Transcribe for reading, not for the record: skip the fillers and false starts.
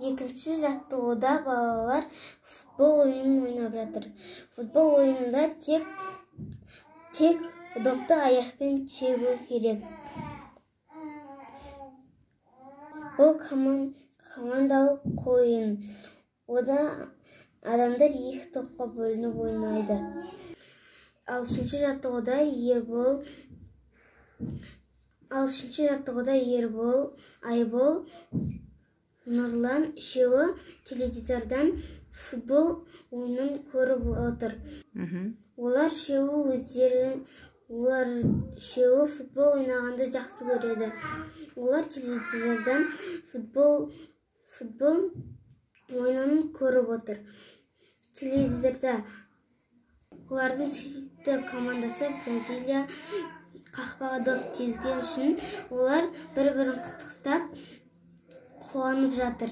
Екінші жаттығуда балалар футбол ойынын ойнап жатыр. Футбол ойынында тек допты аяқпен тебу керек. Бұл командалық ойын. Ода адамдар екі топқа бөлініп ойнайды. Ал үшінші жаттығуда Ербол, Айбол, Нұрлан үшеуі теледидардан футбол ойынын көріп отыр. Олар үшеуі футбол ойнағанды жақсы көреді. Олар теледидардан футбол ойынын көріп отыр. Теледидарда олардың сүйікті командасы Бразилия қақпаға доп тиізген үшін олар бір-бірін құттықтап қуанып жатыр.